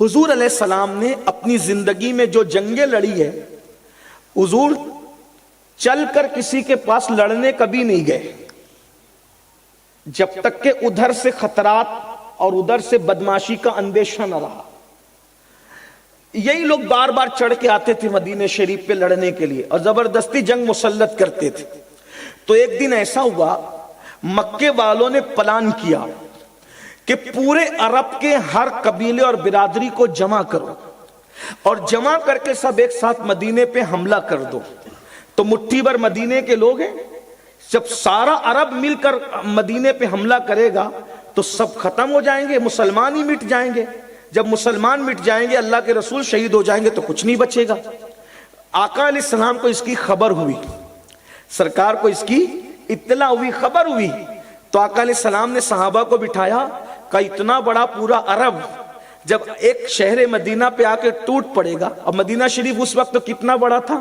حضور علیہ السلام نے اپنی زندگی میں جو جنگیں لڑی ہے، حضور چل کر کسی کے پاس لڑنے کبھی نہیں گئے، جب تک کہ ادھر سے خطرات اور ادھر سے بدماشی کا اندیشہ نہ رہا۔ یہی لوگ بار بار چڑھ کے آتے تھے مدینہ شریف پہ لڑنے کے لیے اور زبردستی جنگ مسلط کرتے تھے۔ تو ایک دن ایسا ہوا، مکے والوں نے پلان کیا کہ پورے عرب کے ہر قبیلے اور برادری کو جمع کرو اور جمع کر کے سب ایک ساتھ مدینے پہ حملہ کر دو۔ تو مٹھی بھر مدینے کے لوگ ہیں، جب سارا عرب مل کر مدینے پہ حملہ کرے گا تو سب ختم ہو جائیں گے، مسلمان ہی مٹ جائیں گے۔ جب مسلمان مٹ جائیں گے، اللہ کے رسول شہید ہو جائیں گے تو کچھ نہیں بچے گا۔ آقا علیہ السلام کو اس کی خبر ہوئی، سرکار کو اس کی اطلاع ہوئی، خبر ہوئی، تو آقا علیہ السلام نے صحابہ کو بٹھایا کہ اتنا بڑا پورا عرب جب ایک شہر مدینہ پہ آ کے ٹوٹ پڑے گا، اور مدینہ شریف اس وقت تو کتنا بڑا تھا،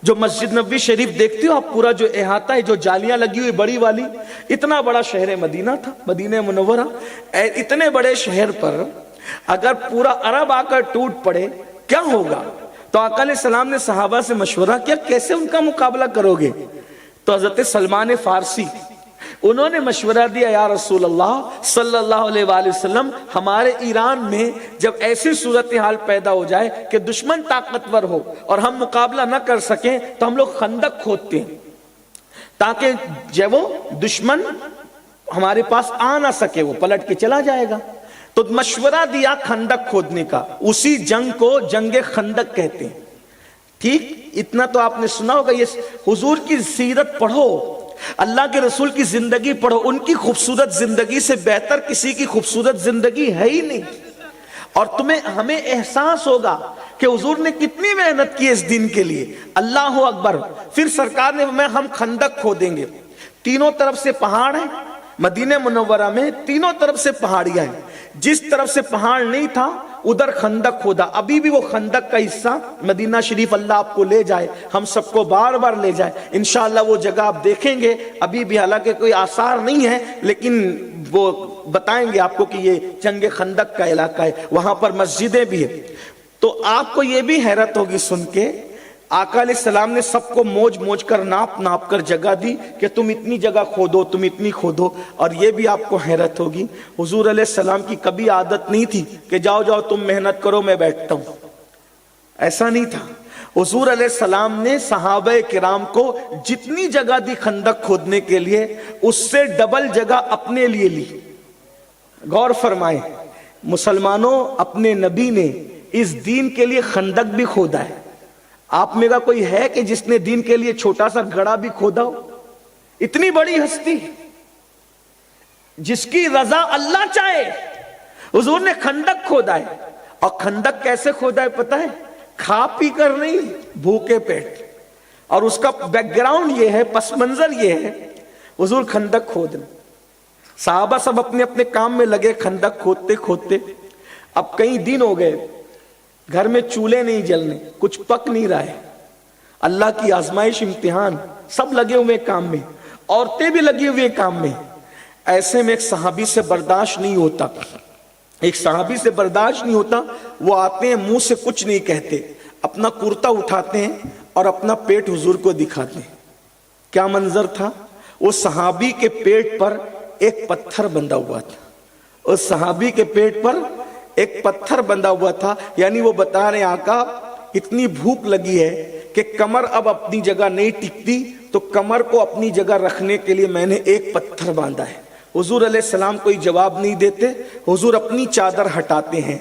جو مسجد نبوی شریف دیکھتے ہو آپ، پورا جو احاطہ ہے، جو جالیاں لگی ہوئی بڑی والی، اتنا بڑا شہر مدینہ تھا، مدینہ منورہ۔ اتنے بڑے شہر پر اگر پورا عرب آ کر ٹوٹ پڑے کیا ہوگا؟ تو آقا علیہ السلام نے صحابہ سے مشورہ کیا کیسے ان کا مقابلہ کرو گے؟ تو حضرت سلمان فارسی انہوں نے مشورہ دیا، یا رسول اللہ صلی اللہ علیہ وآلہ وسلم، ہمارے ایران میں جب ایسی صورتحال پیدا ہو جائے کہ دشمن طاقتور ہو اور ہم مقابلہ نہ کر سکیں تو ہم لوگ خندق کھودتے ہیں تاکہ جب وہ دشمن ہمارے پاس آ نہ سکے، وہ پلٹ کے چلا جائے گا۔ تو مشورہ دیا خندق کھودنے کا، اسی جنگ کو جنگ خندق کہتے ہیں۔ ٹھیک، اتنا تو آپ نے سنا ہوگا۔ یہ حضور کی سیرت پڑھو، اللہ کے رسول کی زندگی پڑھو، ان کی خوبصورت زندگی سے بہتر کسی کی خوبصورت زندگی ہے ہی نہیں، اور ہمیں احساس ہوگا کہ حضور نے کتنی محنت کی اس دین کے لیے۔ اللہ اکبر۔ پھر سرکار نے فرمایا ہم خندق کھودیں گے، تینوں طرف سے پہاڑ ہیں، مدینہ منورہ میں تینوں طرف سے پہاڑیاں ہیں، جس طرف سے پہاڑ نہیں تھا ادھر خندق کھودا۔ ابھی بھی وہ خندق کا حصہ مدینہ شریف اللہ آپ کو لے جائے، ہم سب کو بار بار لے جائے انشاءاللہ، وہ جگہ آپ دیکھیں گے۔ ابھی بھی حالانکہ کوئی آثار نہیں ہے لیکن وہ بتائیں گے آپ کو کہ یہ جنگ خندق کا علاقہ ہے، وہاں پر مسجدیں بھی ہیں۔ تو آپ کو یہ بھی حیرت ہوگی سن کے، آقا علیہ السلام نے سب کو موج موج کر ناپ کر جگہ دی کہ تم اتنی جگہ کھودو، تم اتنی کھودو۔ اور یہ بھی آپ کو حیرت ہوگی، حضور علیہ السلام کی کبھی عادت نہیں تھی کہ جاؤ جاؤ تم محنت کرو میں بیٹھتا ہوں، ایسا نہیں تھا۔ حضور علیہ السلام نے صحابہ کرام کو جتنی جگہ دی خندق کھودنے کے لیے، اس سے ڈبل جگہ اپنے لیے لی۔ غور فرمائیں، مسلمانوں، اپنے نبی نے اس دین کے لیے خندق بھی کھودا ہے۔ آپ میں کا کوئی ہے کہ جس نے دین کے لیے چھوٹا سا گڑھا بھی کھودا ہو؟ اتنی بڑی ہستی جس کی رضا اللہ چاہے، حضور نے خندق کھودا ہے۔ اور خندق کیسے کھودا ہے پتہ ہے؟ کھا پی کر نہیں، بھوکے پیٹ۔ اور اس کا بیک گراؤنڈ یہ ہے، پس منظر یہ ہے، حضور خندق کھودنے، صحابہ سب اپنے اپنے کام میں لگے خندق کھودتے کھودتے۔ اب کئی دن ہو گئے، گھر میں چولہے نہیں جلنے، کچھ پک نہیں رہا ہے، اللہ کی آزمائش، امتحان، سب لگے ہوئے کام میں، عورتیں بھی لگی ہوئے کام میں۔ ایسے میں ایک صحابی سے برداشت نہیں ہوتا، وہ آتے ہیں، منہ سے کچھ نہیں کہتے، اپنا کرتا اٹھاتے ہیں اور اپنا پیٹ حضور کو دکھاتے ہیں۔ کیا منظر تھا؟ وہ صحابی کے پیٹ پر ایک پتھر بندھا ہوا تھا، اس صحابی کے پیٹ پر ایک پتھر بندھا ہوا تھا، یعنی وہ بتا رہے آقا اتنی بھوک لگی ہے کہ کمر اب اپنی جگہ نہیں ٹکتی، تو کمر کو اپنی جگہ رکھنے کے لیے میں نے ایک پتھر باندھا ہے۔ حضور علیہ السلام کوئی جواب نہیں دیتے، حضور اپنی چادر ہٹاتے ہیں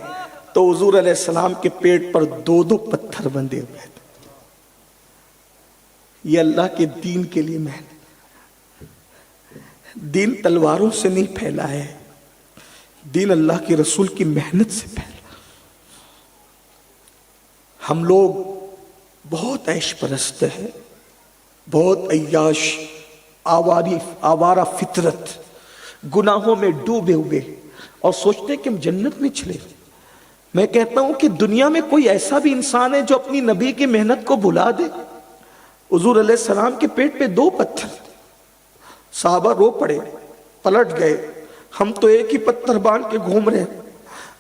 تو حضور علیہ السلام کے پیٹ پر دو دو پتھر بندھے ہوئے تھے۔ یہ اللہ کے دین کے لیے محنت، دین تلواروں سے نہیں پھیلا ہے، دین اللہ کے رسول کی محنت سے پھیلا۔ ہم لوگ بہت عیش پرست ہیں، بہت عیاش، آوارہ فطرت، گناہوں میں ڈوبے ہوئے، اور سوچتے ہیں کہ ہم جنت میں چلے۔ میں کہتا ہوں کہ دنیا میں کوئی ایسا بھی انسان ہے جو اپنی نبی کی محنت کو بھلا دے؟ حضور علیہ السلام کے پیٹ پہ دو پتھر، صحابہ رو پڑے، پلٹ گئے، ہم تو ایک ہی پتھر باندھ کے گھوم رہے ہیں،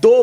2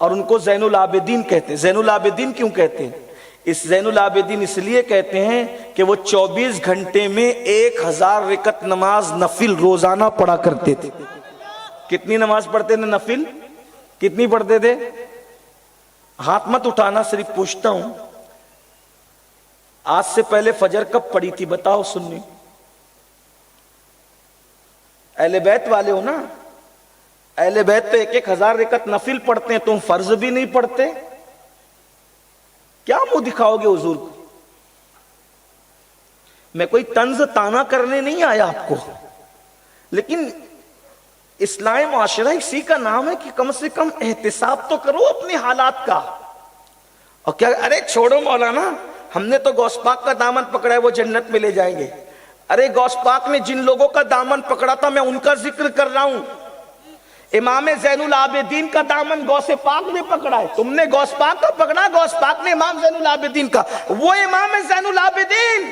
اور ان کو زین العابدین کہتے ہیں۔ زین العابدین کیوں کہتے ہیں؟ اس زین العابدین اس لیے کہتے ہیں کہ وہ 24 گھنٹے میں 1000 رکعت نماز نفل روزانہ پڑھا کرتے تھے۔ کتنی نماز پڑھتے تھے نفل؟ کتنی پڑھتے تھے؟ ہاتھ مت اٹھانا، صرف پوچھتا ہوں، آج سے پہلے فجر کب پڑھی تھی بتاؤ سننی؟ اہل بیت والے ہو نا، اہل بیت تو 1000 رکعت نفل پڑھتے ہیں، تم فرض بھی نہیں پڑھتے، کیا منہ دکھاؤ گے حضور کو؟ میں کوئی طنز تانا کرنے نہیں آیا آپ کو، لیکن اسلامی معاشرہ اسی کا نام ہے کہ کم سے کم احتساب تو کرو اپنے حالات کا۔ اور کیا ارے چھوڑو مولانا، ہم نے تو غوث پاک کا دامن پکڑا ہے، وہ جنت میں لے جائیں گے۔ ارے غوث پاک نے جن لوگوں کا دامن پکڑا تھا میں ان کا ذکر کر رہا ہوں۔ امام زین العابدین کا دامن غوث پاک نے پکڑا ہے، تم نے غوث پاک کا پکڑا، غوث پاک نے امام زین العابدین کا۔ وہ امام زین العابدین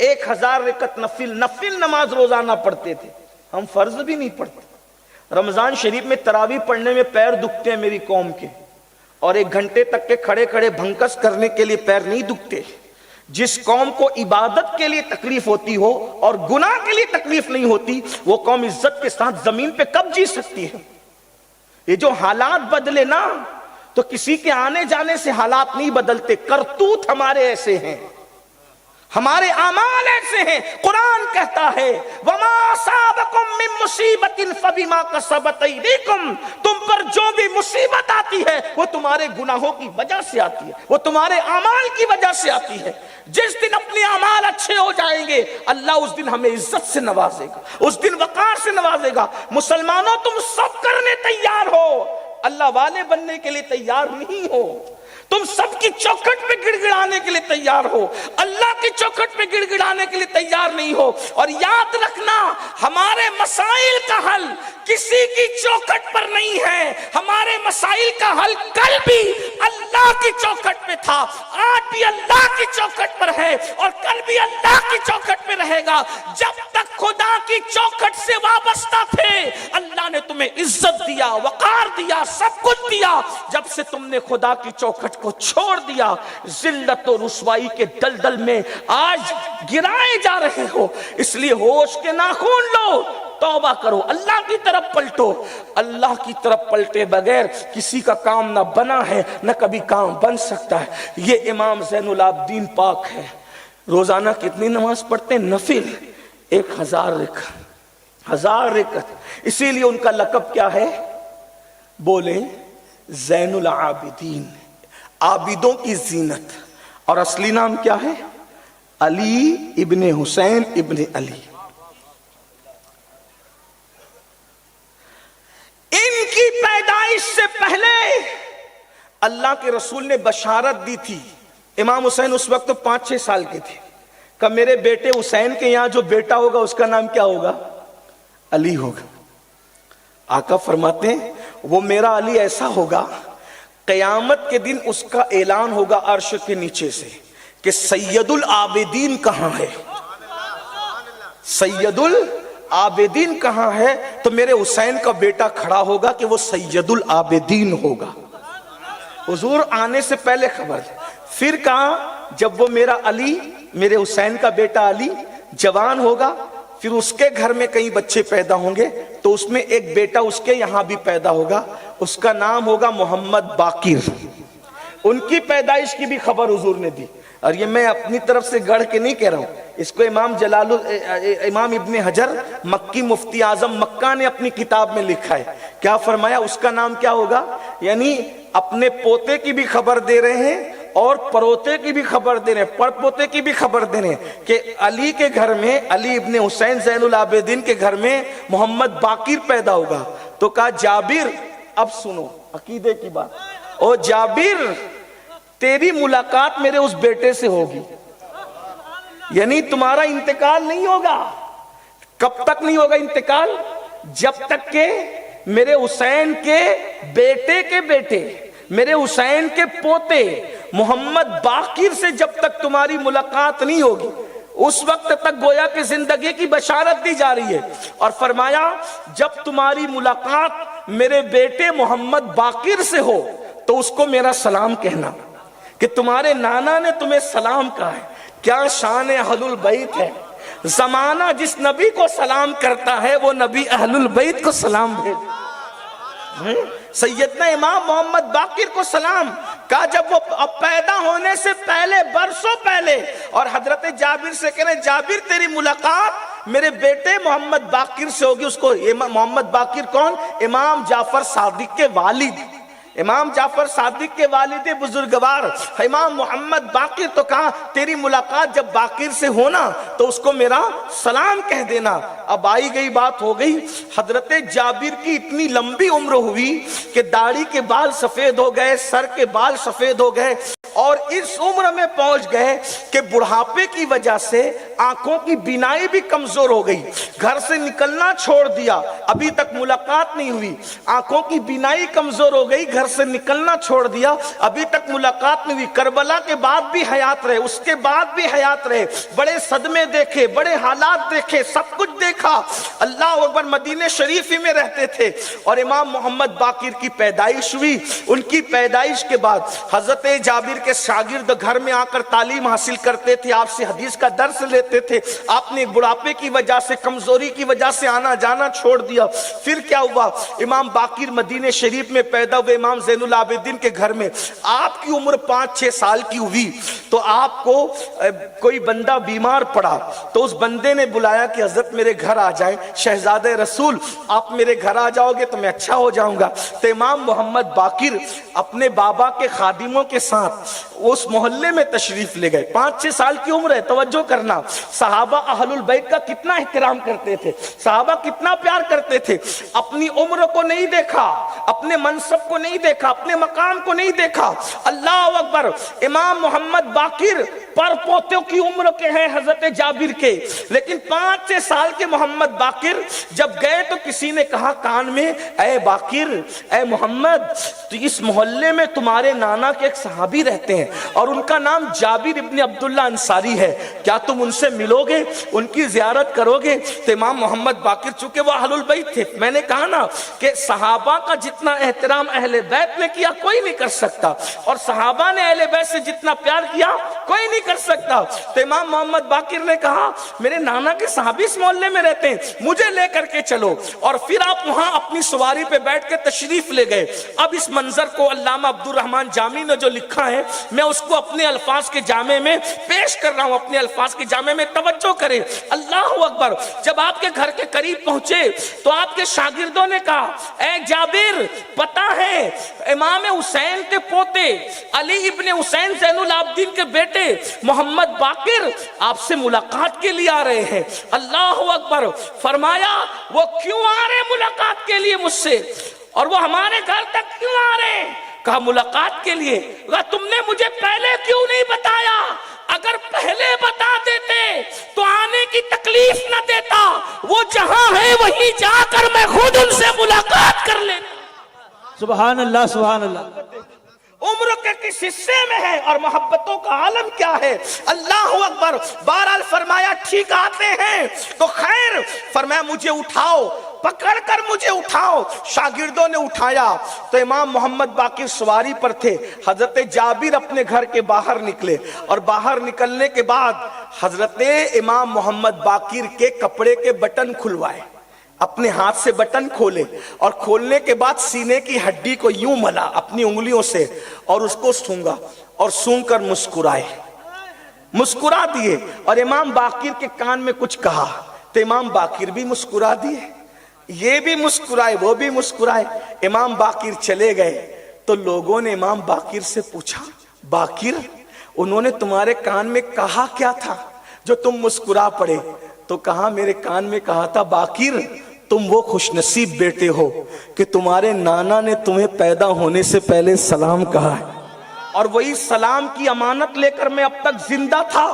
1000 رکعت نفل نماز روزانہ پڑھتے تھے، ہم فرض بھی نہیں پڑھتے۔ رمضان شریف میں تراویح پڑھنے میں پیر دکھتے ہیں میری قوم کے، اور 1 گھنٹے تک کے کھڑے کھڑے بھنکس کرنے کے لیے پیر نہیں دکھتے۔ جس قوم کو عبادت کے لیے تکلیف ہوتی ہو اور گناہ کے لیے تکلیف نہیں ہوتی، وہ قوم عزت کے ساتھ زمین پہ کب جی سکتی ہے؟ یہ جو حالات بدلے نا، تو کسی کے آنے جانے سے حالات نہیں بدلتے، کرتوت ہمارے ایسے ہیں، ہمارے اعمال ایسے ہیں۔ قرآن کہتا ہے وَمَا أَصَابَكُم مِّن مُّصِيبَةٍ فَبِمَا كَسَبَتْ أَيْدِيكُمْ، تم پر جو بھی مصیبت آتی ہے وہ تمہارے گناہوں کی وجہ سے آتی ہے، وہ تمہارے اعمال کی وجہ سے آتی ہے۔ جس دن اپنے اعمال اچھے ہو جائیں گے، اللہ اس دن ہمیں عزت سے نوازے گا، اس دن وقار سے نوازے گا۔ مسلمانوں تم سب کرنے تیار ہو، اللہ والے بننے کے لیے تیار نہیں ہو، تم سب کی چوکھٹ پہ گڑ گڑانے کے لیے تیار ہو، اللہ کی چوکھٹ پہ گڑ گڑانے کے لیے تیار نہیں ہو۔ اور یاد رکھنا، ہمارے مسائل کا حل کسی کی چوکھٹ پر نہیں ہے، ہمارے مسائل کا حل کل بھی اللہ کی چوکھٹ پہ تھا، آج بھی اللہ کی چوکھٹ پر ہے، اور کل بھی اللہ کی چوکھٹ پہ رہے گا۔ جب تک خدا کی چوکھٹ سے وابستہ تھے، اللہ نے تمہیں عزت دیا، وقار دیا، سب کچھ دیا۔ جب سے تم نے خدا کی چوکھٹ کو چھوڑ دیا، ذلت و رسوائی کے دلدل میں آج گرائے جا رہے ہو۔ اس لیے ہوش کے ناخن لو، توبہ کرو، اللہ کی طرف پلٹو۔ اللہ کی طرف پلٹے بغیر کسی کا کام نہ بنا ہے، نہ کبھی کام بن سکتا ہے۔ یہ امام زین العابدین پاک ہے، روزانہ کتنی نماز پڑھتے ہیں؟ نفل 1000 رکعت، 1000 رکعت۔ اسی لیے ان کا لقب کیا ہے؟ بولے زین العابدین، عابدوں کی زینت۔ اور اصلی نام کیا ہے؟ علی ابن حسین ابن علی۔ ان کی پیدائش سے پہلے اللہ کے رسول نے بشارت دی تھی۔ امام حسین اس وقت 5-6 سال کے تھے، کہ میرے بیٹے حسین کے یہاں جو بیٹا ہوگا اس کا نام کیا ہوگا؟ علی ہوگا۔ آقا فرماتے ہیں وہ میرا علی ایسا ہوگا، قیامت کے دن اس کا اعلان ہوگا عرش کے نیچے سے کہ سید العابدین کہاں ہے؟ سید العابدین کہاں ہے؟ تو میرے حسین کا بیٹا کھڑا ہوگا کہ وہ سید العابدین ہوگا۔ حضور آنے سے پہلے خبر ہے۔ پھر کہا جب وہ میرا علی، میرے حسین کا بیٹا علی جوان ہوگا، پھر اس کے گھر میں کئی بچے پیدا ہوں گے، تو اس میں ایک بیٹا اس کے یہاں بھی پیدا ہوگا، اس کا نام ہوگا محمد باقر۔ ان کی پیدائش کی بھی خبر حضور نے دی۔ اور یہ میں اپنی طرف سے گڑھ کے نہیں کہہ رہا ہوں، اس کو امام ابن حجر مکی مفتی اعظم مکہ نے اپنی کتاب میں لکھا ہے۔ کیا فرمایا؟ اس کا نام کیا ہوگا؟ یعنی اپنے پوتے کی بھی خبر دے رہے ہیں اور پروتے کی بھی خبر دے رہے ہیں، پڑ پوتے کی بھی خبر دے رہے ہیں کہ علی کے گھر میں، علی ابن حسین زین العابدین کے گھر میں محمد باقر پیدا ہوگا۔ تو کہا جابر، اب سنو عقیدے کی بات، او جابر تیری ملاقات میرے اس بیٹے سے ہوگی، یعنی تمہارا انتقال نہیں ہوگا۔ کب تک نہیں ہوگا انتقال؟ جب تک کہ میرے حسین کے بیٹے کے بیٹے، میرے حسین کے پوتے محمد باقر سے جب تک تمہاری ملاقات نہیں ہوگی، اس وقت تک گویا کہ زندگی کی بشارت دی جا رہی ہے۔ اور فرمایا جب تمہاری ملاقات میرے بیٹے محمد باقر سے ہو تو اس کو میرا سلام کہنا کہ تمہارے نانا نے تمہیں سلام کہا ہے. کیا شان اہل البیت ہے. زمانہ جس نبی کو سلام کرتا ہے وہ نبی اہل البیت کو سلام بھیج. سیدنا امام محمد باقر کو سلام کہا جب وہ پیدا ہونے سے پہلے برسوں پہلے, اور حضرت جابر سے کہنے جابر تیری ملاقات میرے بیٹے محمد باقر سے ہوگی. اس کو محمد باقر کون؟ امام جعفر صادق کے والد, امام جعفر صادق کے والد بزرگوار امام محمد باقر. تو کہا تیری ملاقات جب باقر سے ہونا تو اس کو میرا سلام کہہ دینا. اب آئی گئی بات ہو گئی, حضرت جابر کی اتنی لمبی عمر ہوئی کہ داڑھی کے بال سفید ہو گئے, سر کے بال سفید ہو گئے, اور اس عمر میں پہنچ گئے کہ بڑھاپے کی وجہ سے آنکھوں کی بینائی بھی کمزور ہو گئی. گھر سے نکلنا چھوڑ دیا, ابھی تک ملاقات نہیں ہوئی, آنکھوں کی بینائی کمزور ہو گئی, گھر سے نکلنا چھوڑ دیا, ابھی تک ملاقات نہیں ہوئی. کربلا کے بعد بھی حیات رہے, اس کے بعد بھی حیات رہے, بڑے صدمے دیکھے, بڑے حالات دیکھے, سب کچھ دیکھا. اللہ اکبر. مدینہ شریف ہی میں رہتے تھے, اور امام محمد باقر کی پیدائش ہوئی. ان کی پیدائش کے بعد حضرت جابر کے شاگرد گھر میں آ کر تعلیم حاصل کرتے تھے, آپ سے حدیث کا درس لیتے تھے. آپ نے بڑھاپے کی وجہ سے, کمزوری کی وجہ سے آنا جانا چھوڑ دیا. پھر کیا ہوا؟ امام باقر مدینہ شریف میں پیدا ہوئے, امام زین العابدین کے گھر میں. آپ کی عمر 5-6 سال کی ہوئی تو آپ کو کوئی بندہ بیمار پڑا, تو اس بندے نے بلایا کہ حضرت میرے گھر آ جائیں, شہزادے رسول آپ میرے گھر آ جاؤ گے تو میں اچھا ہو جاؤں گا. تو امام محمد باقر اپنے بابا کے خادموں کے ساتھ اس محلے میں تشریف لے گئے. 5-6 سال کی عمر ہے, توجہ کرنا. صحابہ اہل البیت کا کتنا احترام کرتے تھے, صحابہ کتنا پیار کرتے تھے. اپنی عمر کو نہیں دیکھا, اپنے منصب کو نہیں دیکھا, اپنے مقام کو نہیں دیکھا. اللہ اکبر. امام محمد باقر پر پوتوں کی عمر کے ہیں حضرت جابر کے, لیکن 5-6 سال کے محمد باقر جب گئے تو کسی نے کہا کان میں, اے باقر, اے محمد, تو اس محلے میں تمہارے نانا کے ایک صحابی رہتے ہیں اور ان کا نام جابر ابن عبداللہ انصاری ہے, کیا تم ان سے ملو گے, ان کی زیارت کرو گے؟ تو امام محمد باقر چونکہ وہ اہل البیت تھے, میں نے کہا نا کہ صحابہ کا جتنا احترام اہل بیت نے کیا کوئی نہیں کر سکتا, اور صحابہ نے اہل بیت سے جتنا پیار کیا کوئی نہیں کر سکتا. تو امام محمد باقر نے کہا میرے نانا کے صحابی اس محلے میں رہتے ہیں, مجھے لے کر کے چلو. اور پھر آپ وہاں اپنی سواری پہ بیٹھ کے تشریف لے گئے. اب اس منظر کو علامہ عبد الرحمن جامی نے جو لکھا ہے, میں اس کو اپنے الفاظ کے جامع میں پیش کر رہا ہوں, اپنے الفاظ کے جامع میں توجہ کریں. اللہ اکبر. جب آپ کے گھر کے قریب پہنچے تو آپ کے شاگردوں نے کہا اے جابر, پتہ ہے امام حسین کے پوتے علی ابن حسین زین العابدین کے بیٹے محمد باقر آپ سے ملاقات کے لیے آ رہے ہیں. اللہ اکبر. فرمایا وہ کیوں آ رہے ملاقات کے لیے مجھ سے, اور وہ ہمارے گھر تک کیوں آ رہے ہیں؟ کہا ملاقات کے لیے. کہا تم نے مجھے پہلے کیوں نہیں بتایا, اگر پہلے بتا دیتے تو آنے کی تکلیف نہ دیتا, وہ جہاں ہے وہیں جا کر میں خود ان سے ملاقات کر لیتا. سبحان اللہ, سبحان اللہ. عمر کے کس حصے میں ہے اور محبتوں کا عالم کیا ہے. اللہ اکبر. بہرحال فرمایا ٹھیک آتے ہیں تو خیر. فرمایا مجھے اٹھاؤ, پکڑ کر مجھے اٹھاؤ. شاگردوں نے اٹھایا تو امام محمد باقر سواری پر تھے. حضرت جابر اپنے گھر کے باہر نکلے, اور باہر نکلنے کے بعد حضرت امام محمد باقر کے کپڑے کے بٹن کھلوائے, اپنے ہاتھ سے بٹن کھولے, اور کھولنے کے بعد سینے کی ہڈی کو یوں ملا اپنی انگلیوں سے, اور اس کو سونگا, اور سونگ کر مسکرائے, مسکرا دیے. اور امام باقر کے کان میں کچھ کہا تو امام باقر بھی مسکرا دیے, یہ بھی مسکرائے, وہ بھی مسکرائے. امام باقر چلے گئے تو لوگوں نے امام باقر سے پوچھا باقر, انہوں نے تمہارے کان میں کہا کیا تھا جو تم مسکرا پڑے؟ تو کہا میرے کان میں کہا تھا باقر تم وہ خوش نصیب بیٹے ہو کہ تمہارے نانا نے تمہیں پیدا ہونے سے پہلے سلام کہا ہے, اور وہی سلام کی امانت لے کر میں اب تک زندہ تھا,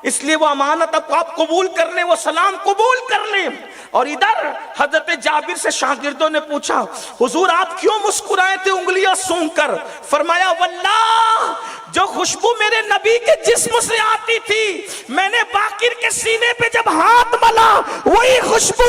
اس لیے وہ امانت اب آپ قبول کر لیں, وہ سلام قبول کر لیں. اور ادھر حضرت جابر سے شاگردوں نے پوچھا حضور آپ کیوں مسکرائے تھے انگلیاں سونگ کر؟ فرمایا واللہ جو خوشبو میرے نبی کے جسم سے آتی تھی, میں نے باقر کے سینے پہ جب ہاتھ ملا وہی خوشبو